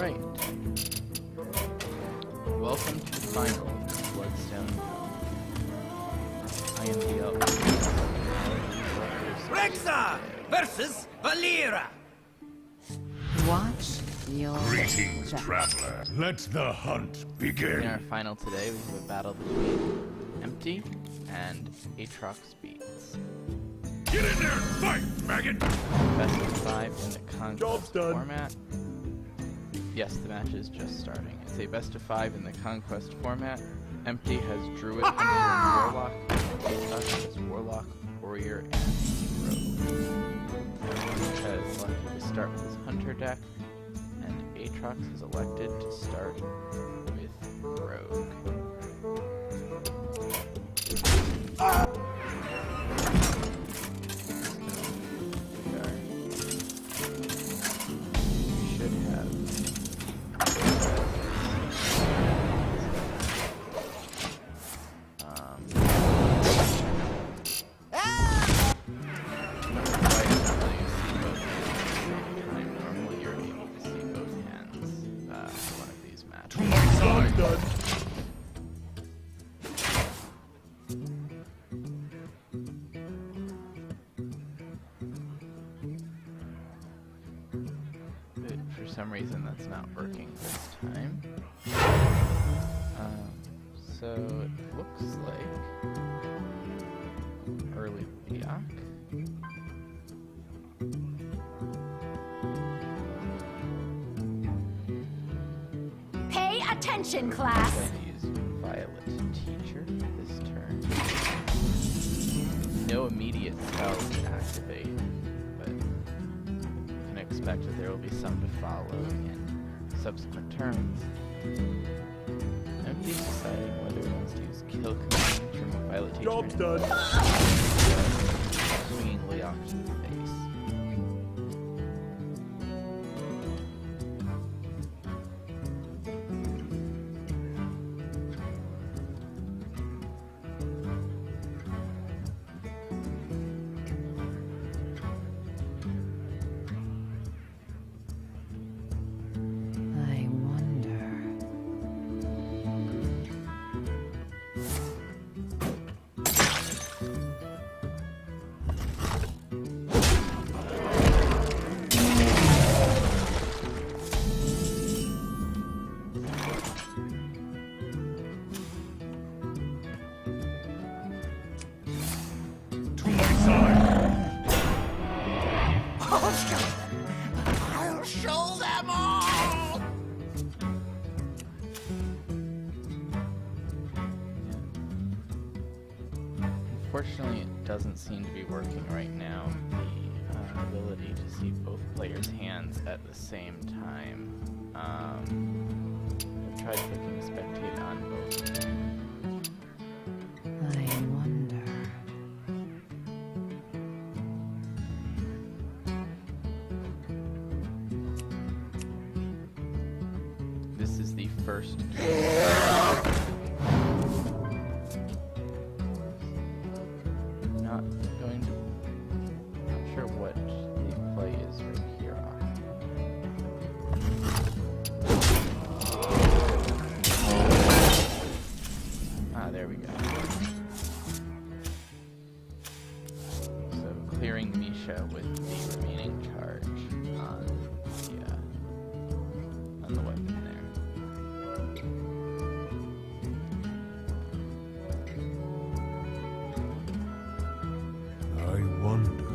Alright. Welcome to the final of the Bloodstone Cup. I am the Rexa versus Valera. Watch your Greetings, step. traveler. Let the hunt begin. In our final today, we have a battle between Empty and Aatrox Beats. Get in there and fight, maggot! Best of 5 in the Job's Conquest done. format. Yes, the match is just starting. It's a best of 5 in the Conquest format. Empty has Druid, Hunter, and Warlock. Aatrox has Warlock, Warrior, and Rogue. Empty has elected to start with his Hunter deck, and Aatrox has elected to start with Rogue. We should have normally you're able to see both hands for one of these matches. Job's done. But for some reason that's not working this time. So it looks like early Leok. Pay attention, class. Going to use Violet Teacher this turn. No immediate spells to activate, but you can expect that there will be some to follow in subsequent turns. Empty's deciding whether he wants to use Kill Command from Violet Teacher. Job's done. Swinging Leok to the face. I wonder. To my side. I'll show them all. Unfortunately, it doesn't seem to be working right now. The ability to see both players' hands at the same time. I've tried clicking spectate on both. I wonder. This is the first. Not going to. Not sure what the play is right here. There we go. So clearing Misha with the remaining charge on the weapon there. I wonder.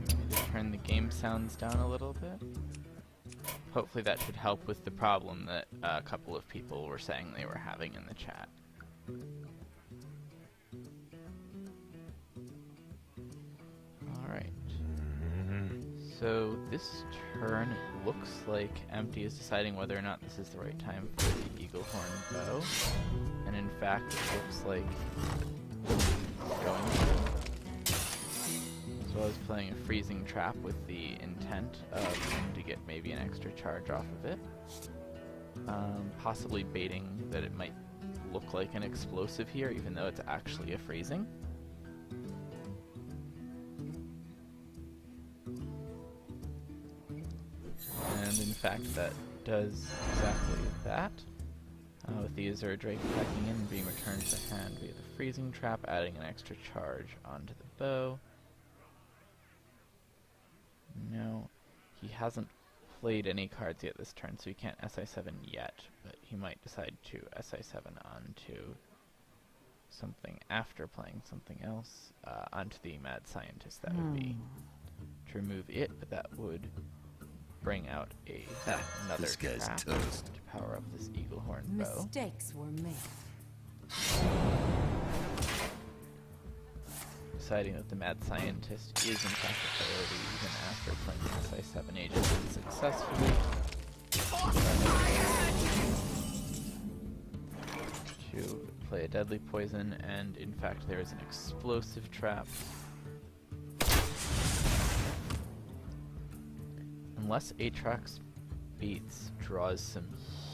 Maybe turn the game sounds down a little bit. Hopefully that should help with the problem that a couple of people were saying they were having in the chat. Alright. So this turn, it looks like Empty is deciding whether or not this is the right time for the Eaglehorn Bow. And in fact, it looks like it's going to. So I was playing a freezing trap with the intent of to get maybe an extra charge off of it. Possibly baiting that it might look like an explosive here, even though it's actually a freezing. artifact that does exactly that. With the Azure Drake attacking in and being returned to the hand via the freezing trap, adding an extra charge onto the bow. No, he hasn't played any cards yet this turn, so he can't SI7 yet, but he might decide to SI7 onto something after playing something else, onto the Mad Scientist. That would be to remove it, but that would bring out another this guy's trap toast. to power up this Eaglehorn bow. Mistakes were made. Deciding that the Mad Scientist is in fact a priority even after playing the SI7 agent unsuccessfully. To play a deadly poison, and in fact there is an explosive trap. Unless Aatrox Beats draws some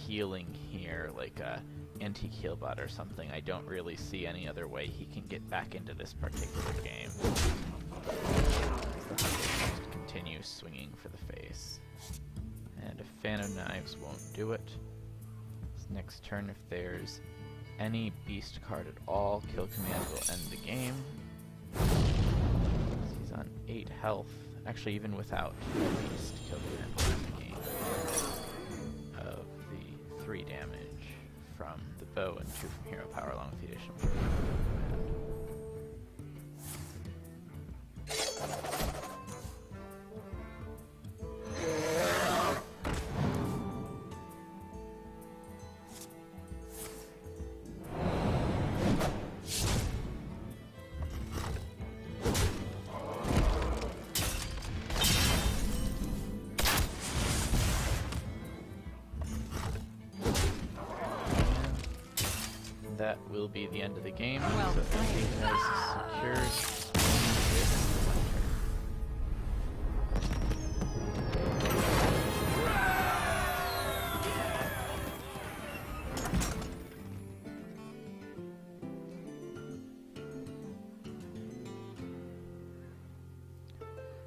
healing here, like a anti-heal bot or something, I don't really see any other way he can get back into this particular game. The Hunter has to continue swinging for the face. And a Fan of Knives won't do it. His next turn, if there's any beast card at all, Kill Command will end the game. He's on 8 health. Actually, even without a beast, Kill Command will end the game. Of the 3 damage from the bow and 2 from hero power, along with the additional Kill Command. That will be the end of the game. Well so played. he has secured with the winter.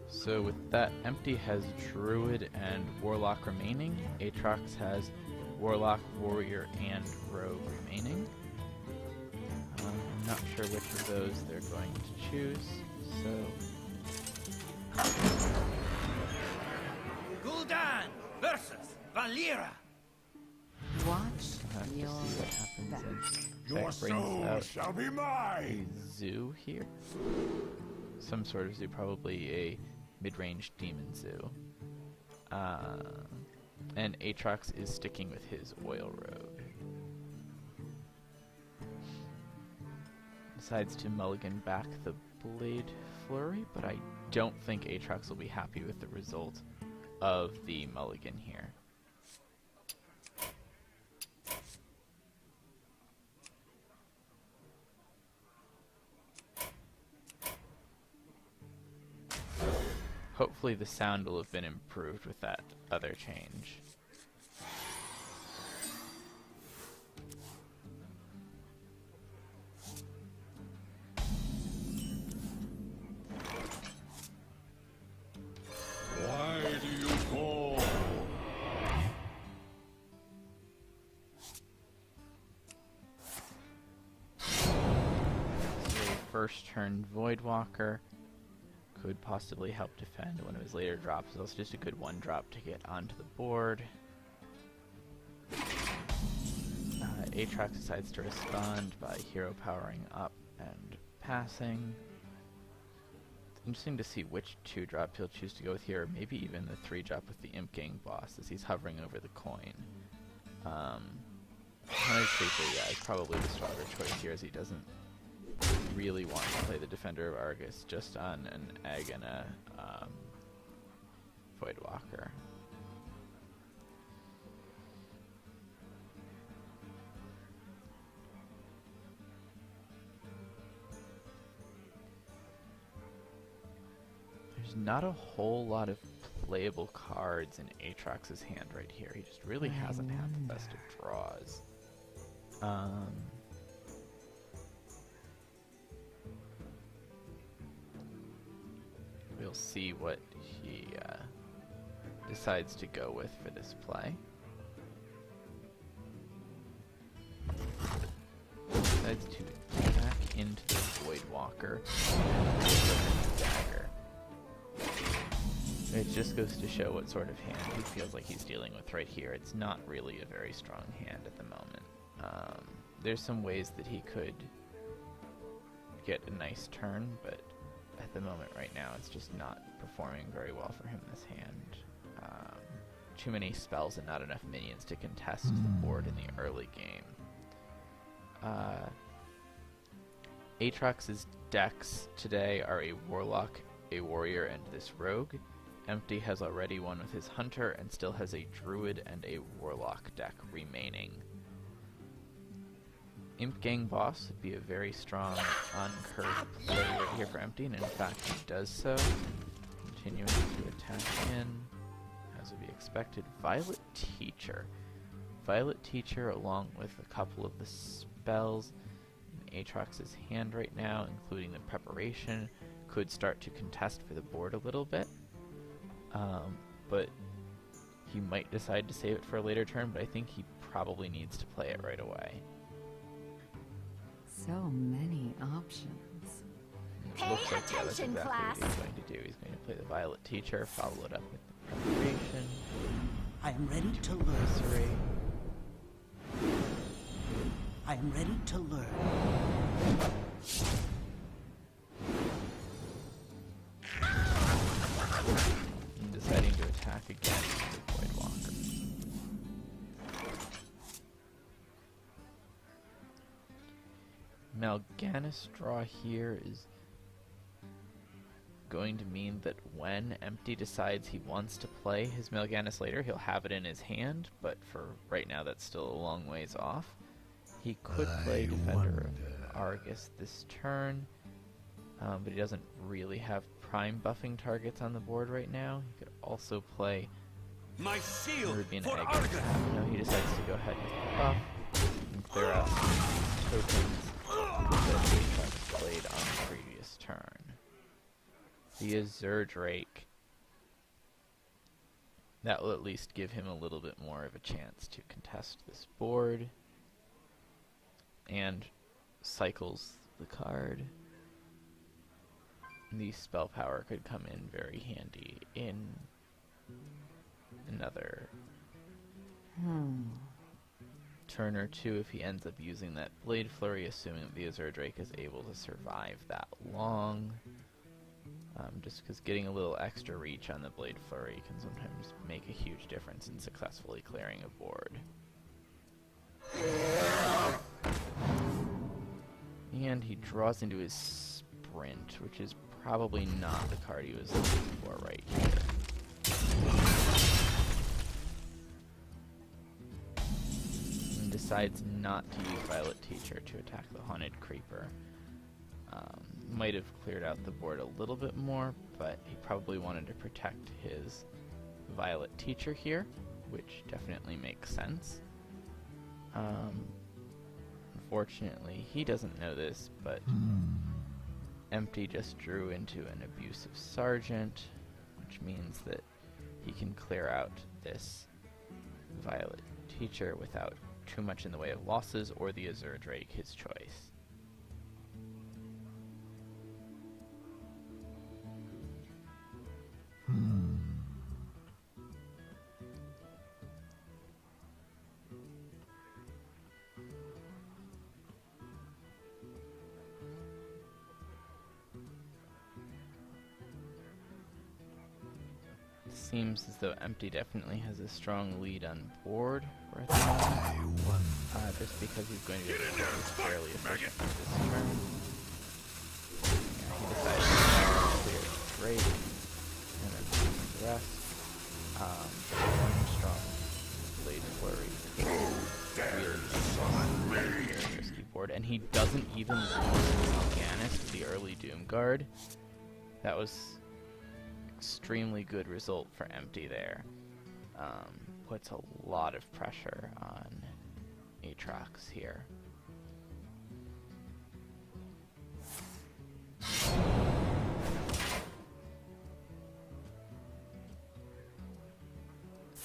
So with that, Empty has Druid and Warlock remaining. Aatrox has Warlock, Warrior, and Rogue remaining. I'm not sure which of those they're going to choose, so... Gul'dan versus Valera. Watch I'll have to see your what happens back. and Your that brings soul out shall be a mine. zoo here. Some sort of zoo, probably a mid-range demon zoo. And Aatrox is sticking with his Oil Road. Decides to mulligan back the Blade Flurry, but I don't think Aatrox will be happy with the result of the mulligan here. Hopefully the sound will have been improved with that other change. Why do you call? So first turn Voidwalker could possibly help defend one of his later drops. It's also just a good 1-drop to get onto the board. Aatrox decides to respond by hero powering up and passing. It's interesting to see which 2-drop he'll choose to go with here, or maybe even the 3-drop with the Imp Gang boss as he's hovering over the coin. Hunter's Creeper, yeah, is probably the stronger choice here, as he doesn't really want to play the Defender of Argus just on an Egg and a Voidwalker. There's not a whole lot of playable cards in Aatrox's hand right here. He just really hasn't had the best of draws. We'll see what he decides to go with for this play. Decides to attack into the Void Walker with a dagger. It just goes to show what sort of hand he feels like he's dealing with right here. It's not really a very strong hand at the moment. There's some ways that he could get a nice turn, but at the moment right now it's just not performing very well for him this hand. Too many spells and not enough minions to contest the board in the early game. Aatrox's decks today are a Warlock, a Warrior, and this Rogue. Empty has already won with his Hunter and still has a Druid and a Warlock deck remaining. Imp Gang Boss would be a very strong uncurved play right here for Empty, and in fact he does so. Continuing to attack in, as would be expected. Violet Teacher. Violet Teacher, along with a couple of the spells in Aatrox's hand right now, including the preparation, could start to contest for the board a little bit. But he might decide to save it for a later turn, but I think he probably needs to play it right away. So many options. It looks like, yeah, that's exactly what he's going to do. He's going to play the Violet Teacher, follow it up with the preparation. I am ready to learn. Eviscerate. I am ready to learn. And deciding to attack again with the Void Walker. Mal'Ganis draw here is going to mean that when Empty decides he wants to play his Mal'Ganis later, he'll have it in his hand, but for right now that's still a long ways off. He could play Defender of Argus this turn, but he doesn't really have prime buffing targets on the board right now. He could also play My seal Rubian for Egg. Argus! No, he decides to go ahead with the buff and clear out tokens that Aatrox played on the previous turn. The Azure Drake. That will at least give him a little bit more of a chance to contest this board. And cycles the card. The spell power could come in very handy in another turn or two if he ends up using that Blade Flurry, assuming that the Azure Drake is able to survive that long. Just because getting a little extra reach on the Blade Flurry can sometimes make a huge difference in successfully clearing a board. And he draws into his Sprint, which is probably not the card he was looking for right here. And decides not to use Violet Teacher to attack the Haunted Creeper. Might have cleared out the board a little bit more, but he probably wanted to protect his Violet Teacher here, which definitely makes sense. Unfortunately, he doesn't know this, but Empty just drew into an Abusive Sergeant, which means that he can clear out this Violet Teacher without too much in the way of losses, or the Azure Drake, his choice. Seems as though Empty definitely has a strong lead on board right now. Just because he's going to be able to do this fairly efficiently this turn. Yeah, he decided to clear the Drake and then the rest. One strong Blade Flurry. Really risky board. And he doesn't even lose Mal'Ganis to the early Doomguard. That was extremely good result for Empty there. Puts a lot of pressure on Aatrox here.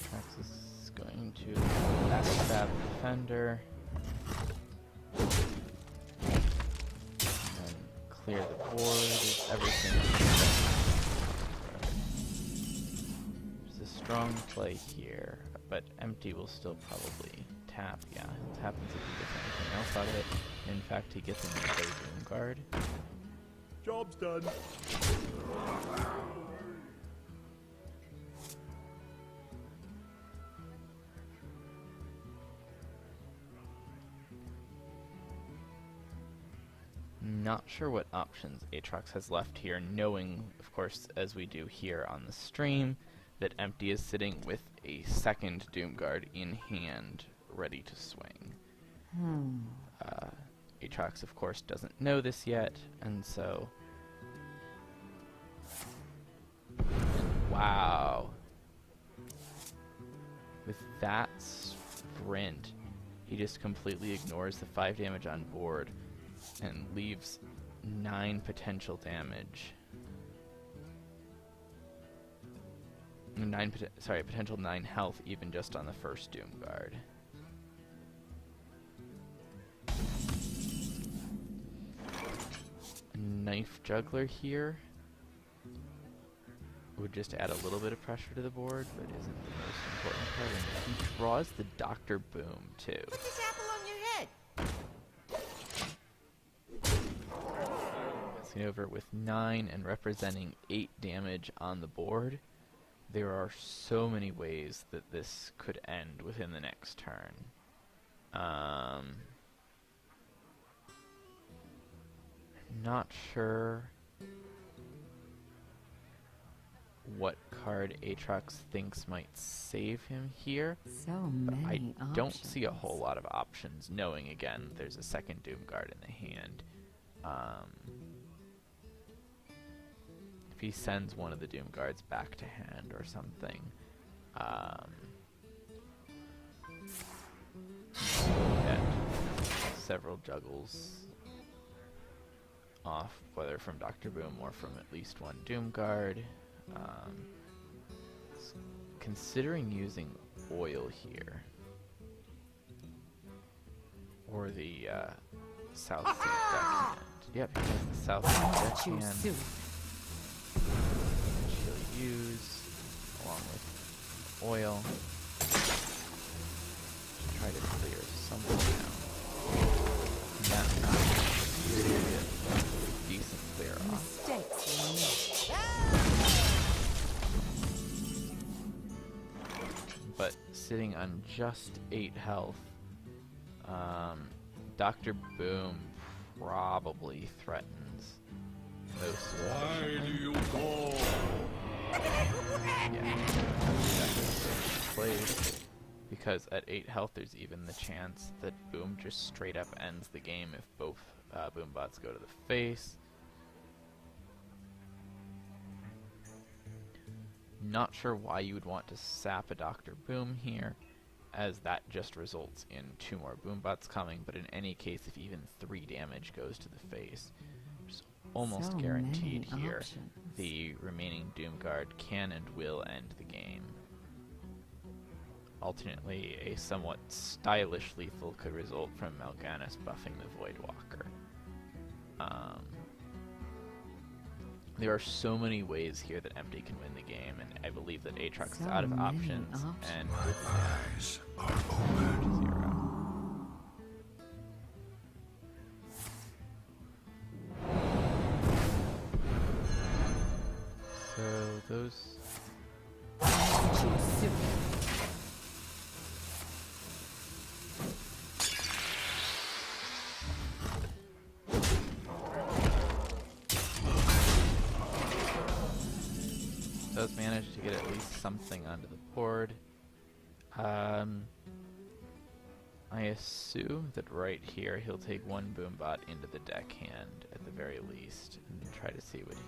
Aatrox is going to backstab the defender. And then clear the board of everything. There's a strong play here, but Empty will still probably tap. Yeah, he'll tap until he gets anything else out of it. In fact, he gets another Doom Guard. Job's done. Not sure what options Aatrox has left here, knowing, of course, as we do here on the stream, that Empty is sitting with a second Doomguard in hand, ready to swing. Aatrox, of course, doesn't know this yet, and so... Wow. With that sprint, he just completely ignores the 5 damage on board and leaves 9 potential damage. Potential 9 health even just on the first Doomguard. A Knife Juggler here would just add a little bit of pressure to the board, but isn't the most important part. And he draws the Dr. Boom too. Put this apple on your head. Passing over with 9 and representing 8 damage on the board. There are so many ways that this could end within the next turn. Not sure what card Aatrox thinks might save him here. So But I many don't options. see a whole lot of options, knowing again there's a second Doomguard in the hand. If he sends one of the Doomguards back to hand or something, get several juggles off, whether from Dr. Boom or from at least one Doomguard. Considering using oil here, or the South Sea Deckhand. Yep, he has the South Sea Too Deckhand, soon. which he'll use along with oil to try to clear something down. And that's not really a decent clear off. Mistakes were made. But sitting on just 8 health, Dr. Boom probably threatens most of Why the do you call? plays. Because at 8 health, there's even the chance that Boom just straight up ends the game if both Boom bots go to the face. Not sure why you would want to sap a Dr. Boom here, as that just results in 2 more Boom bots coming, but in any case, if even 3 damage goes to the face, which is almost So guaranteed many here, options. the remaining Doomguard can and will end the game. Alternately, a somewhat stylish lethal could result from Mal'Ganis buffing the Voidwalker. There are so many ways here that Empty can win the game, and I believe that Aatrox is So out of many options and with Eyes are that, open. 0. So those... Too soon. does manage to get at least something onto the board. I assume that right here he'll take one Boombot into the deckhand at the very least and try to see what he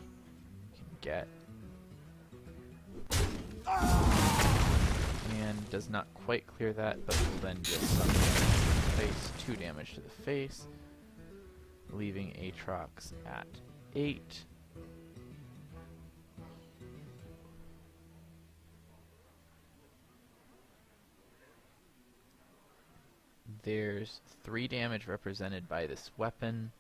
can get. And does not quite clear that, but will then just face 2 damage to the face, leaving Aatrox at 8. there's 3 damage represented by this weapon.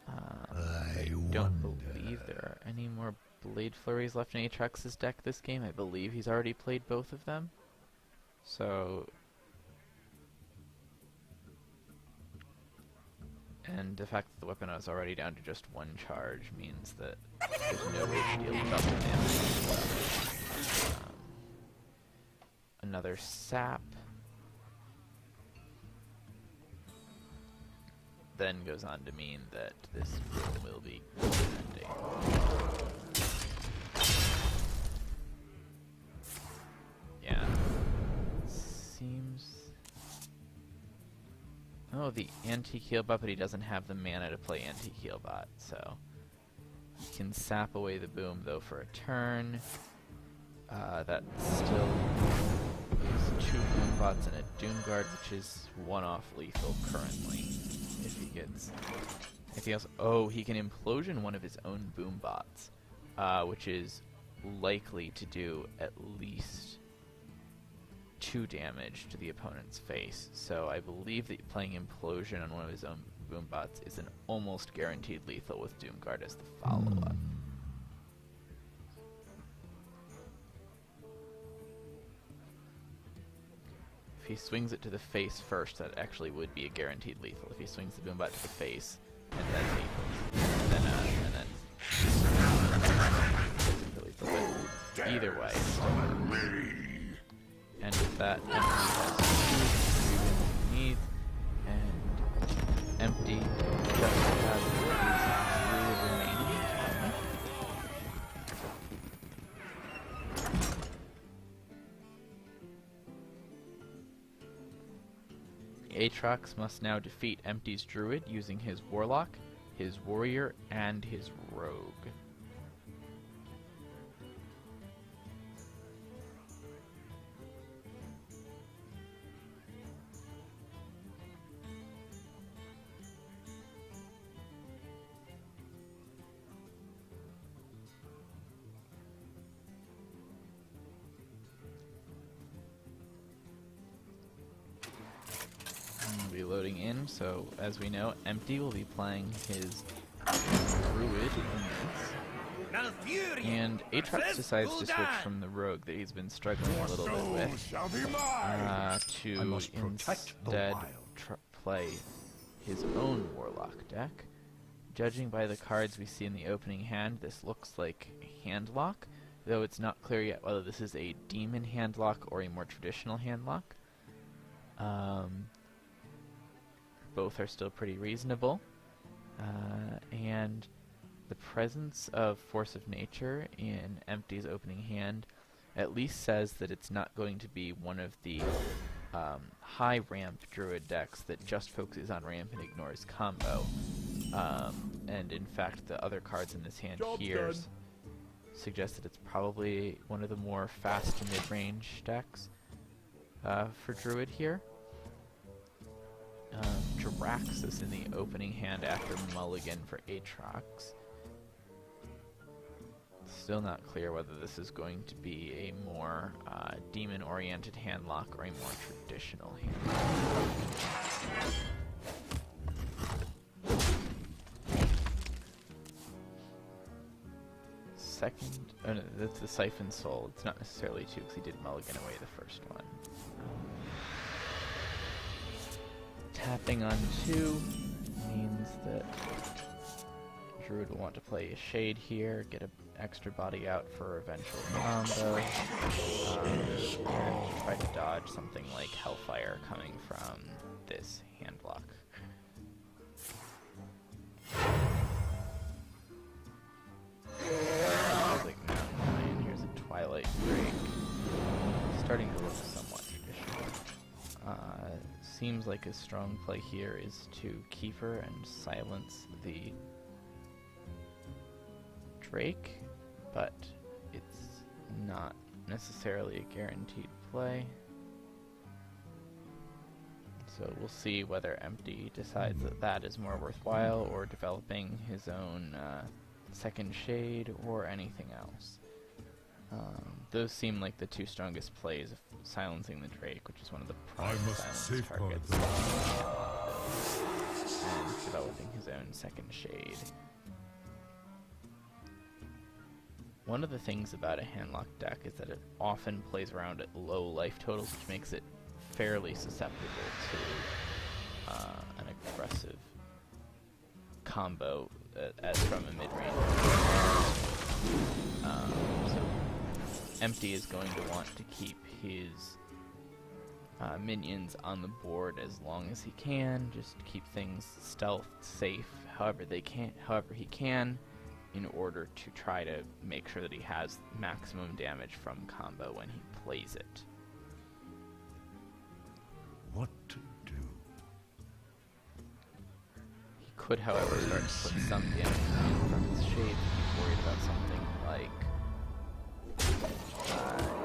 I don't believe there are any more Blade Flurries left in Aatrox's deck this game. I believe he's already played both of them. So... And the fact that the weapon is already down to just 1 charge means that there's no way to deal with double damage. Another sap. Then goes on to mean that this will be ending. Yeah. Seems... Oh, the anti-heal bot, but he doesn't have the mana to play anti-heal bot, so... He can sap away the boom, though, for a turn. That still is 2 boom bots and a Doom Guard, which is 1-off lethal currently. If he gets... If he also... Oh, he can implosion one of his own boom bots, which is likely to do at least 2 damage to the opponent's face. So I believe that playing implosion on one of his own boom bots is an almost guaranteed lethal with Doom Guard as the follow-up. If he swings it to the face first, that actually would be a guaranteed lethal. If he swings the boombot to the face and then lethal, and then lethal. But either way, and with that, Empty has 2 needs, and Empty just has his remaining. Aatrox must now defeat Empty's Druid using his Warlock, his Warrior, and his Rogue. Loading in, so as we know, Empty will be playing his Druid in this. And Aatrox decides to switch from the Rogue that he's been struggling a little bit with to instead play his own Warlock deck. Judging by the cards we see in the opening hand, this looks like Handlock, though it's not clear yet whether this is a Demon Handlock or a more traditional Handlock. Both are still pretty reasonable, and the presence of Force of Nature in Empty's opening hand at least says that it's not going to be one of the high ramp Druid decks that just focuses on ramp and ignores combo, and in fact the other cards in this hand here suggest that it's probably one of the more fast to mid-range decks for Druid here. Jiraxis in the opening hand after Mulligan for Aatrox. Still not clear whether this is going to be a more demon-oriented handlock or a more traditional handlock. Second, oh no, that's the Siphon Soul. It's not necessarily 2 because he did Mulligan away the first one. Tapping on 2 means that Druid will want to play a Shade here, get an extra body out for eventual combo, and try to dodge something like Hellfire coming from this hand block. Here's a Twilight Drake, starting to look somewhat traditional. Seems like a strong play here is to Kiefer and silence the Drake, but it's not necessarily a guaranteed play. So we'll see whether Empty decides that that is more worthwhile, or developing his own second Shade, or anything else. Those seem like the two strongest plays of silencing the Drake, which is one of the I prime must silence safeguard targets, them. and developing his own second shade. One of the things about a handlocked deck is that it often plays around at low life totals, which makes it fairly susceptible to an aggressive combo as from a mid-range. So Empty is going to want to keep his minions on the board as long as he can, just to keep things stealth safe however he can, in order to try to make sure that he has maximum damage from combo when he plays it. What to do? He could, however, start to put some damage in from his shade if he's worried about something like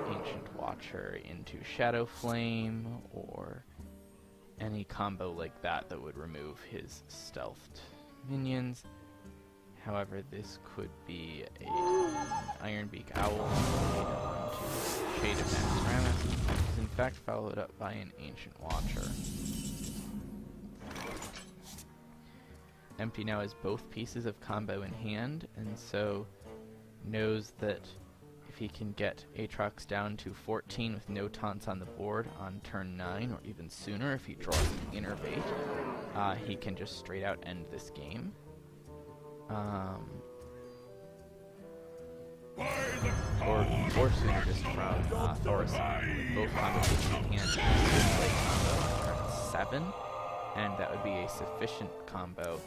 Ancient Watcher into Shadow Flame, or any combo like that that would remove his stealthed minions. However, this could be a Ironbeak Owl onto Shade of Naxxramas, which is in fact followed up by an Ancient Watcher. Empty now has both pieces of combo in hand, and so knows that if he can get Aatrox down to 14 with no taunts on the board on turn 9, or even sooner if he draws an Innervate, he can just straight out end this game. Or sooner just from Thaurissan. Both combos in hand play combo turn 7, and that would be a sufficient combo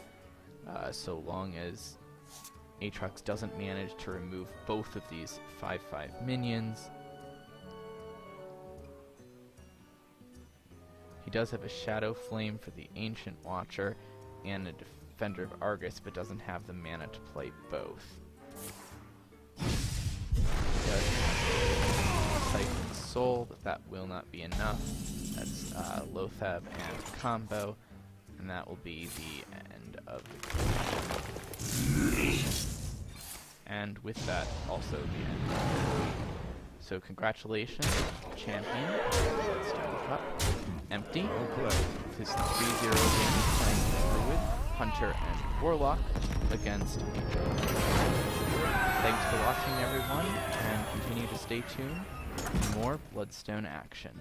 so long as Aatrox doesn't manage to remove both of these 5/5 minions. He does have a Shadow Flame for the Ancient Watcher and a Defender of Argus, but doesn't have the mana to play both. He does have Siphon Soul, but that will not be enough. That's Lothab and combo, and that will be the end of the game. And with that, also the end of the game. So congratulations, champion of the Bloodstone Cup, Empty, with his 3-0 game playing Druid, Hunter, and Warlock against Aatrox. Thanks for watching, everyone, and continue to stay tuned for more Bloodstone action.